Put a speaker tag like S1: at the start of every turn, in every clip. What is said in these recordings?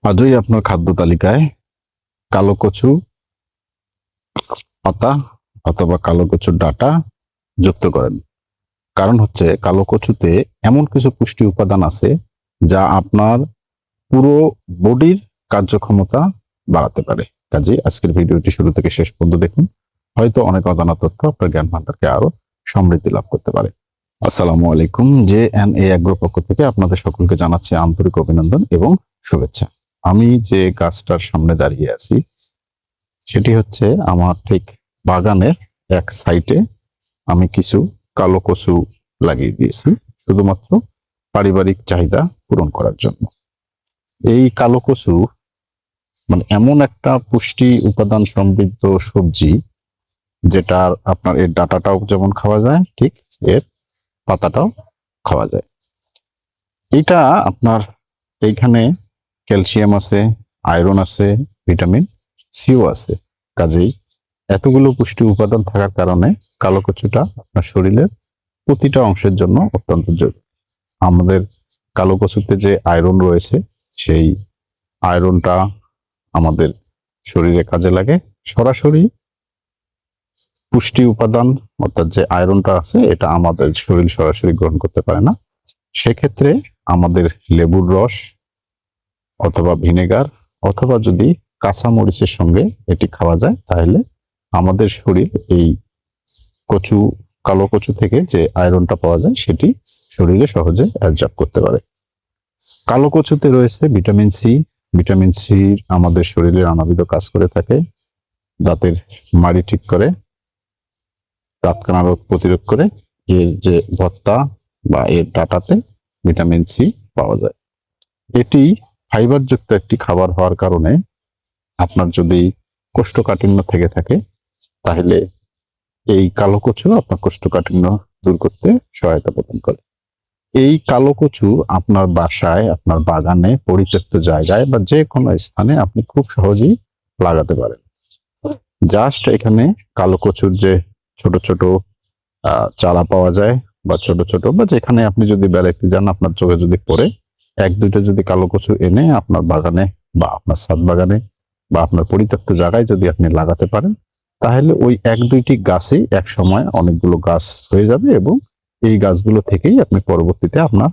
S1: আজই আপনার খাদ্য তালিকায় কালো কচু পাতা অথবা কালো কচুর ডাঁটা যুক্ত করেন। কারণ হচ্ছে কালো কচুতে এমন কিছু পুষ্টি উপাদান আছে যা আপনার পুরো বডির কার্যক্ষমতা বাড়াতে পারে। কাজেই আজকের ভিডিওটি শুরু থেকে শেষ পর্যন্ত দেখুন, হয়তো অনেক অজানা তথ্য আপনার জ্ঞান ভান্ডারকে আরো সমৃদ্ধি লাভ করতে পারে। আসসালামু আলাইকুম। JNA এগ্রো পক্ষ থেকে আপনাদের সকলকে জানাচ্ছি আন্তরিক অভিনন্দন এবং শুভেচ্ছা। আমি যে গাছটার সামনে দাঁড়িয়ে আছি সেটি হচ্ছে আমার ঠিক বাগানের এক সাইডে আমি কিছু কালো কচু লাগিয়ে দিয়েছি শুধুমাত্র পারিবারিক চাহিদা পূরণ করার জন্য। এই কালো কচু মানে এমন একটা পুষ্টি উপাদান সমৃদ্ধ সবজি যেটার আপনার এর ডাঁটাটাও যেমন খাওয়া যায়, ঠিক এর পাতাটাও খাওয়া যায়। এটা আপনার এইখানে ক্যালসিয়াম আছে, আয়রন আছে, ভিটামিন সিও আছে। কাজেই এতগুলো পুষ্টি উপাদান থাকার কারণে কালো কচুটা আপনার শরীরের প্রতিটা অংশের জন্য অত্যন্ত জরুরি। আমাদের কালো কচুতে যে আয়রন রয়েছে সেই আয়রনটা আমাদের শরীরে কাজে লাগে। সরাসরি পুষ্টি উপাদান অর্থাৎ যে আয়রনটা আছে এটা আমাদের শরীর সরাসরি গ্রহণ করতে পারে না। সেক্ষেত্রে আমাদের লেবুর রস অথবা ভিনেগার অথবা যদি কাঁচা মরিচের সঙ্গে এটি খাওয়া যায় তাহলে আমাদের শরীর এই কচু কালো কচু থেকে যে আয়রনটা পাওয়া যায় সেটি শরীরে সহজে অ্যাবজর্ব করতে পারে। কালো কচুতে রয়েছে ভিটামিন সি। ভিটামিন সি আমাদের শরীরে নানাবিধ কাজ করে থাকে। দাঁতের মাড়ি ঠিক করে, দাঁত কানা রোগ প্রতিরোধ করে। এর যে ভর্তা বা এর ডাঁটাতে ভিটামিন সি পাওয়া যায়। এটি ফাইবারযুক্ত একটি খাবার হওয়ার কারণে আপনার যদি কোষ্ঠকাঠিন্য থেকে থাকে তাহলে এই কালো কচু আপনার কোষ্ঠকাঠিন্য দূর করতে সহায়তা প্রদান করে। এই কালো কচু আপনার বাসায়, আপনার বাগানে, পরিত্যক্ত জায়গায় বা যে কোনো স্থানে আপনি খুব সহজেই লাগাতে পারেন। জাস্ট এখানে কালো কচুর যে ছোট ছোট চারা পাওয়া যায় বা ছোট ছোট বা যেখানে আপনি যদি বেড়াইতে যান আপনার চোখে যদি পড়ে এক দুইটা যদি কালো কচু এনে আপনার বাগানে বা আপনার ছাদ বাগানে বা আপনার পরিত্যক্ত জায়গায় যদি আপনি লাগাতে পারেন তাহলে ওই এক দুইটি গাছেই এক সময় অনেকগুলো গাছ হয়ে যাবে এবং এই গাছগুলো থেকেই আপনি পরবর্তীতে আপনার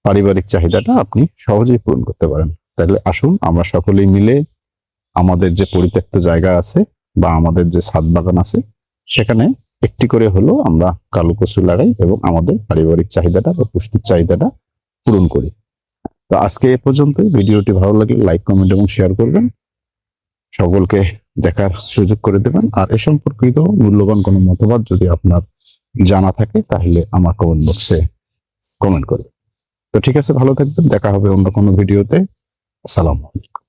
S1: পারিবারিক চাহিদাটা আপনি সহজেই পূরণ করতে পারেন। তাহলে আসুন আমরা সকলেই মিলে আমাদের যে পরিত্যক্ত জায়গা আছে বা আমাদের যে ছাদ বাগান আছে সেখানে একটি করে হলো আমরা কালো কচু লাগাই এবং আমাদের পারিবারিক চাহিদাটা বা পুষ্টির চাহিদাটা পূরণ করি। তো আজকে এ পর্যন্তই। ভিডিওটি ভালো লাগলে লাইক, কমেন্ট এবং শেয়ার করবেন, সকলকে দেখার সুযোগ করে দেবেন। আর এ সম্পর্কিত মূল্যবান কোনো মতবাদ যদি আপনার জানা থাকে তাহলে আমার কমেন্ট বক্সে কমেন্ট করবেন। তো ঠিক আছে, ভালো থাকবেন, দেখা হবে অন্য কোনো ভিডিওতে। আসসালামু আলাইকুম।